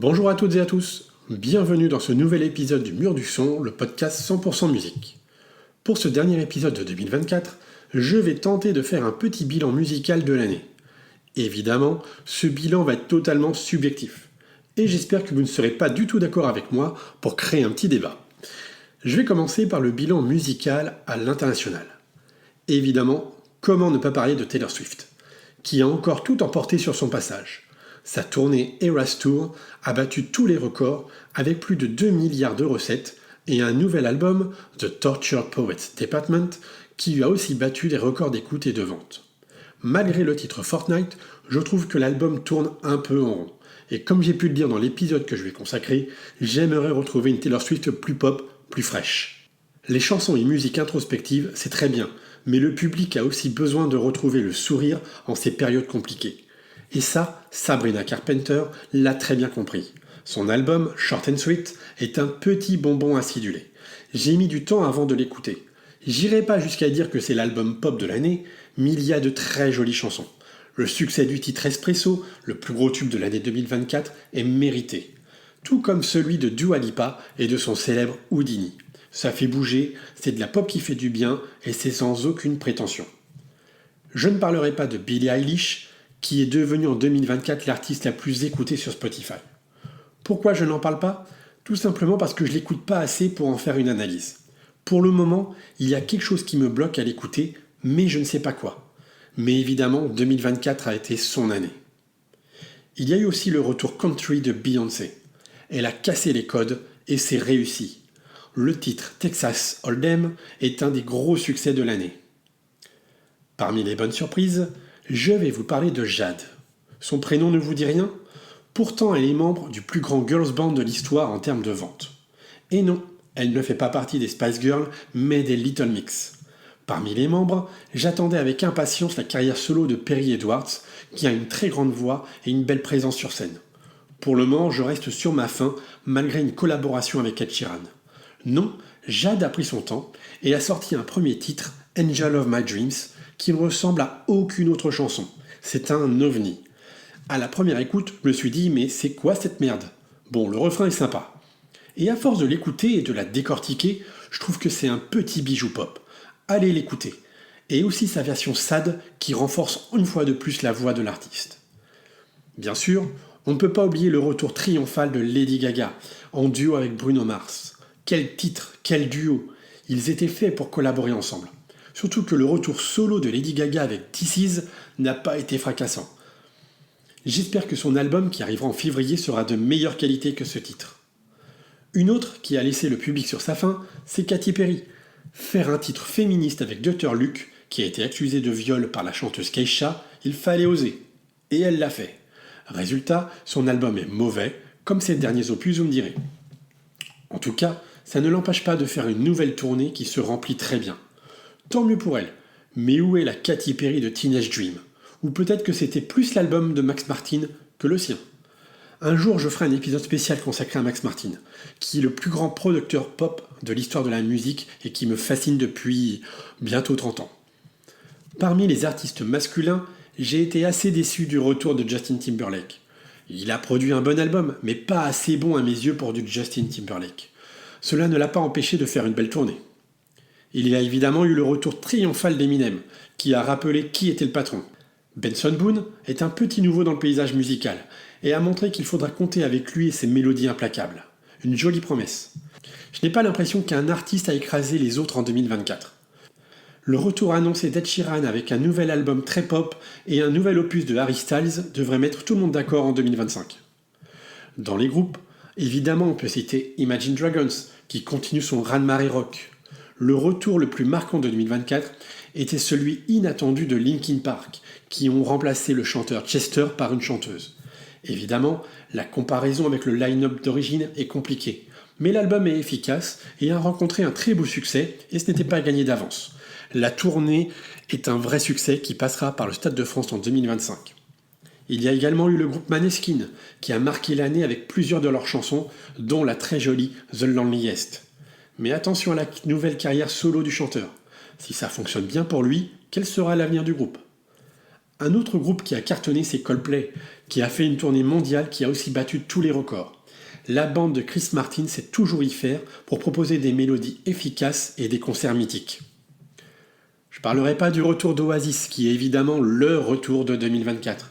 Bonjour à toutes et à tous, bienvenue dans ce nouvel épisode du Mur du Son, le podcast 100% musique. Pour ce dernier épisode de 2024, je vais tenter de faire un petit bilan musical de l'année. Évidemment, ce bilan va être totalement subjectif, et j'espère que vous ne serez pas du tout d'accord avec moi pour créer un petit débat. Je vais commencer par le bilan musical à l'international. Évidemment, comment ne pas parler de Taylor Swift, qui a encore tout emporté sur son passage. Sa tournée Eras Tour a battu tous les records avec plus de 2 milliards de recettes et un nouvel album, The Tortured Poets Department, qui a aussi battu les records d'écoute et de vente. Malgré le titre Fortnite, je trouve que l'album tourne un peu en rond. Et comme j'ai pu le dire dans l'épisode que je vais consacrer, j'aimerais retrouver une Taylor Swift plus pop, plus fraîche. Les chansons et musiques introspectives, c'est très bien, mais le public a aussi besoin de retrouver le sourire en ces périodes compliquées. Et ça, Sabrina Carpenter l'a très bien compris. Son album, Short and Sweet, est un petit bonbon acidulé. J'ai mis du temps avant de l'écouter. J'irai pas jusqu'à dire que c'est l'album pop de l'année, mais il y a de très jolies chansons. Le succès du titre Espresso, le plus gros tube de l'année 2024, est mérité. Tout comme celui de Dua Lipa et de son célèbre Houdini. Ça fait bouger, c'est de la pop qui fait du bien et c'est sans aucune prétention. Je ne parlerai pas de Billie Eilish, qui est devenue en 2024 l'artiste la plus écoutée sur Spotify. Pourquoi je n'en parle pas ? Tout simplement parce que je l'écoute pas assez pour en faire une analyse. Pour le moment, il y a quelque chose qui me bloque à l'écouter, mais je ne sais pas quoi. Mais évidemment, 2024 a été son année. Il y a eu aussi le retour country de Beyoncé. Elle a cassé les codes et c'est réussi. Le titre Texas Hold'em est un des gros succès de l'année. Parmi les bonnes surprises, je vais vous parler de Jade. Son prénom ne vous dit rien ? Pourtant, elle est membre du plus grand girls band de l'histoire en termes de vente. Et non, elle ne fait pas partie des Spice Girls, mais des Little Mix. Parmi les membres, j'attendais avec impatience la carrière solo de Perry Edwards, qui a une très grande voix et une belle présence sur scène. Pour le moment, je reste sur ma faim, malgré une collaboration avec Ed Sheeran. Non, Jade a pris son temps et a sorti un premier titre, Angel of My Dreams, qui ne ressemble à aucune autre chanson. C'est un ovni. À la première écoute, je me suis dit, mais c'est quoi cette merde ? Bon, le refrain est sympa. Et à force de l'écouter et de la décortiquer, je trouve que c'est un petit bijou pop. Allez l'écouter. Et aussi sa version sad qui renforce une fois de plus la voix de l'artiste. Bien sûr, on ne peut pas oublier le retour triomphal de Lady Gaga, en duo avec Bruno Mars. Quel titre, quel duo ! Ils étaient faits pour collaborer ensemble. Surtout que le retour solo de Lady Gaga avec This Is n'a pas été fracassant. J'espère que son album qui arrivera en février sera de meilleure qualité que ce titre. Une autre qui a laissé le public sur sa faim, c'est Katy Perry. Faire un titre féministe avec Dr. Luke, qui a été accusé de viol par la chanteuse Keisha, il fallait oser. Et elle l'a fait. Résultat, son album est mauvais, comme ses derniers opus, vous me direz. En tout cas, ça ne l'empêche pas de faire une nouvelle tournée qui se remplit très bien. Tant mieux pour elle. Mais où est la Katy Perry de Teenage Dream ? Ou peut-être que c'était plus l'album de Max Martin que le sien. Un jour, je ferai un épisode spécial consacré à Max Martin, qui est le plus grand producteur pop de l'histoire de la musique et qui me fascine depuis bientôt 30 ans. Parmi les artistes masculins, j'ai été assez déçu du retour de Justin Timberlake. Il a produit un bon album, mais pas assez bon à mes yeux pour du Justin Timberlake. Cela ne l'a pas empêché de faire une belle tournée. Il y a évidemment eu le retour triomphal d'Eminem, qui a rappelé qui était le patron. Benson Boone est un petit nouveau dans le paysage musical, et a montré qu'il faudra compter avec lui et ses mélodies implacables. Une jolie promesse. Je n'ai pas l'impression qu'un artiste a écrasé les autres en 2024. Le retour annoncé d'Ed Sheeran avec un nouvel album très pop et un nouvel opus de Harry Styles devrait mettre tout le monde d'accord en 2025. Dans les groupes, évidemment on peut citer Imagine Dragons, qui continue son raz-de-marée rock. Le retour le plus marquant de 2024 était celui inattendu de Linkin Park, qui ont remplacé le chanteur Chester par une chanteuse. Évidemment, la comparaison avec le line-up d'origine est compliquée, mais l'album est efficace et a rencontré un très beau succès et ce n'était pas gagné d'avance. La tournée est un vrai succès qui passera par le Stade de France en 2025. Il y a également eu le groupe Maneskin, qui a marqué l'année avec plusieurs de leurs chansons, dont la très jolie The Loneliest. Mais attention à la nouvelle carrière solo du chanteur. Si ça fonctionne bien pour lui, quel sera l'avenir du groupe ? Un autre groupe qui a cartonné, c'est Coldplay, qui a fait une tournée mondiale qui a aussi battu tous les records. La bande de Chris Martin sait toujours y faire pour proposer des mélodies efficaces et des concerts mythiques. Je ne parlerai pas du retour d'Oasis, qui est évidemment le retour de 2024.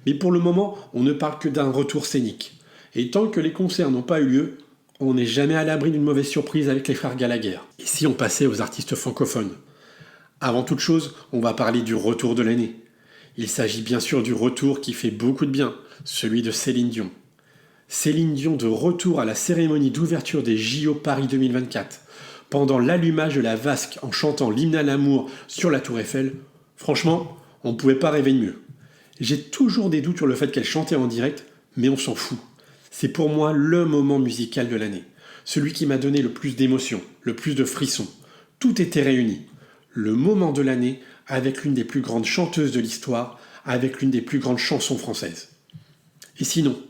Mais pour le moment, on ne parle que d'un retour scénique. Et tant que les concerts n'ont pas eu lieu, on n'est jamais à l'abri d'une mauvaise surprise avec les frères Gallagher. Et si on passait aux artistes francophones? Avant toute chose, on va parler du retour de l'année. Il s'agit bien sûr du retour qui fait beaucoup de bien, celui de Céline Dion. Céline Dion de retour à la cérémonie d'ouverture des JO Paris 2024, pendant l'allumage de la vasque en chantant l'hymne à l'amour sur la Tour Eiffel, franchement, on ne pouvait pas rêver de mieux. J'ai toujours des doutes sur le fait qu'elle chantait en direct, mais on s'en fout. C'est pour moi le moment musical de l'année, celui qui m'a donné le plus d'émotions, le plus de frissons. Tout était réuni. Le moment de l'année avec l'une des plus grandes chanteuses de l'histoire, avec l'une des plus grandes chansons françaises. Et sinon,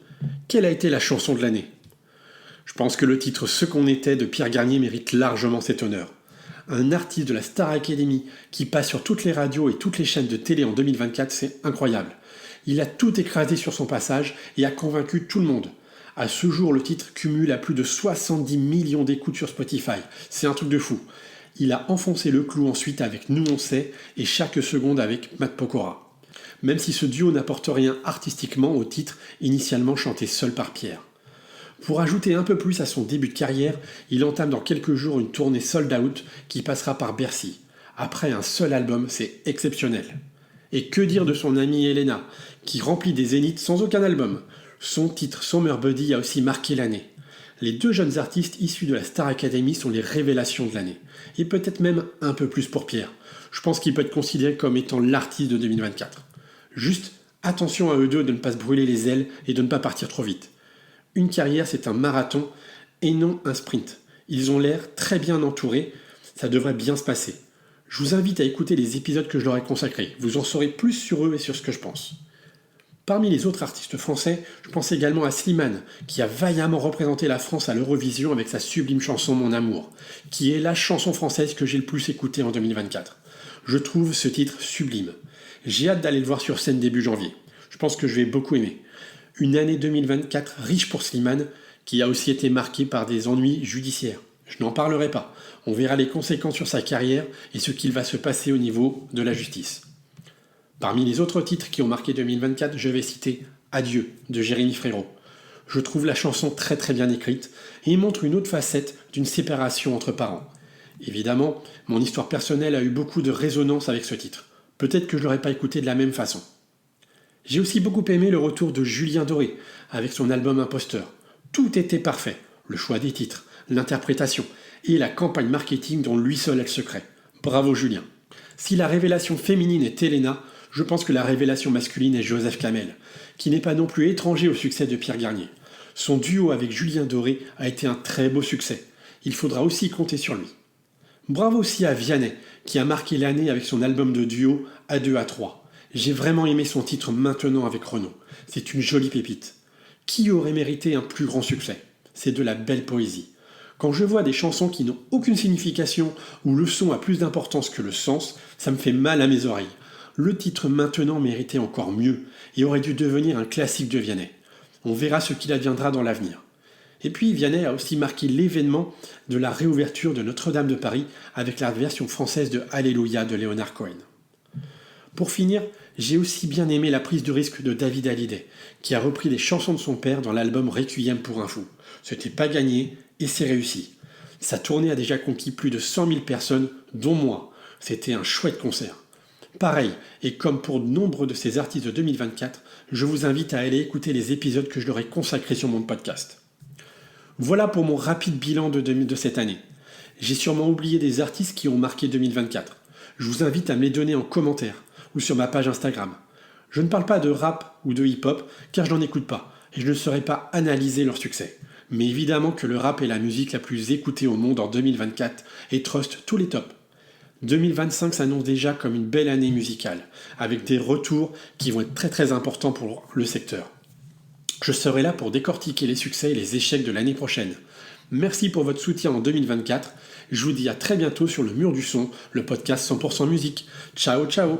quelle a été la chanson de l'année? Je pense que le titre Ce qu'on était de Pierre Garnier mérite largement cet honneur. Un artiste de la Star Academy qui passe sur toutes les radios et toutes les chaînes de télé en 2024, c'est incroyable. Il a tout écrasé sur son passage et a convaincu tout le monde. À ce jour, le titre cumule à plus de 70 millions d'écoutes sur Spotify. C'est un truc de fou. Il a enfoncé le clou ensuite avec Nous on sait et Chaque seconde avec Matt Pokora. Même si ce duo n'apporte rien artistiquement au titre initialement chanté seul par Pierre. Pour ajouter un peu plus à son début de carrière, il entame dans quelques jours une tournée sold out qui passera par Bercy. Après un seul album, c'est exceptionnel. Et que dire de son amie Elena, qui remplit des zéniths sans aucun album. Son titre Summer Buddy a aussi marqué l'année. Les deux jeunes artistes issus de la Star Academy sont les révélations de l'année. Et peut-être même un peu plus pour Pierre. Je pense qu'il peut être considéré comme étant l'artiste de 2024. Juste attention à eux deux de ne pas se brûler les ailes et de ne pas partir trop vite. Une carrière, c'est un marathon et non un sprint. Ils ont l'air très bien entourés, ça devrait bien se passer. Je vous invite à écouter les épisodes que je leur ai consacrés. Vous en saurez plus sur eux et sur ce que je pense. Parmi les autres artistes français, je pense également à Slimane, qui a vaillamment représenté la France à l'Eurovision avec sa sublime chanson Mon Amour, qui est la chanson française que j'ai le plus écoutée en 2024. Je trouve ce titre sublime. J'ai hâte d'aller le voir sur scène début janvier. Je pense que je vais beaucoup aimer. Une année 2024 riche pour Slimane, qui a aussi été marquée par des ennuis judiciaires. Je n'en parlerai pas. On verra les conséquences sur sa carrière et ce qu'il va se passer au niveau de la justice. Parmi les autres titres qui ont marqué 2024, je vais citer Adieu de Jérémy Frérot. Je trouve la chanson très très bien écrite et montre une autre facette d'une séparation entre parents. Évidemment, mon histoire personnelle a eu beaucoup de résonance avec ce titre. Peut-être que je ne l'aurais pas écouté de la même façon. J'ai aussi beaucoup aimé le retour de Julien Doré avec son album Imposteur. Tout était parfait, le choix des titres, l'interprétation et la campagne marketing dont lui seul est le secret. Bravo Julien. Si la révélation féminine est Elena, je pense que la révélation masculine est Joseph Kamel, qui n'est pas non plus étranger au succès de Pierre Garnier. Son duo avec Julien Doré a été un très beau succès. Il faudra aussi compter sur lui. Bravo aussi à Vianney, qui a marqué l'année avec son album de duo A2 A3. J'ai vraiment aimé son titre Maintenant avec Renaud. C'est une jolie pépite. Qui aurait mérité un plus grand succès? C'est de la belle poésie. Quand je vois des chansons qui n'ont aucune signification, où le son a plus d'importance que le sens, ça me fait mal à mes oreilles. Le titre Maintenant méritait encore mieux et aurait dû devenir un classique de Vianney. On verra ce qu'il adviendra dans l'avenir. Et puis Vianney a aussi marqué l'événement de la réouverture de Notre-Dame de Paris avec la version française de Alléluia de Leonard Cohen. Pour finir, j'ai aussi bien aimé la prise de risque de David Hallyday, qui a repris des chansons de son père dans l'album Requiem pour un fou. C'était pas gagné et c'est réussi. Sa tournée a déjà conquis plus de 100 000 personnes, dont moi. C'était un chouette concert. Pareil, et comme pour nombre de ces artistes de 2024, je vous invite à aller écouter les épisodes que je leur ai consacrés sur mon podcast. Voilà pour mon rapide bilan de cette année. J'ai sûrement oublié des artistes qui ont marqué 2024. Je vous invite à me les donner en commentaire ou sur ma page Instagram. Je ne parle pas de rap ou de hip-hop car je n'en écoute pas et je ne saurais pas analyser leur succès. Mais évidemment que le rap est la musique la plus écoutée au monde en 2024 et truste tous les tops. 2025 s'annonce déjà comme une belle année musicale, avec des retours qui vont être très très importants pour le secteur. Je serai là pour décortiquer les succès et les échecs de l'année prochaine. Merci pour votre soutien en 2024. Je vous dis à très bientôt sur le mur du son, le podcast 100% musique. Ciao ciao.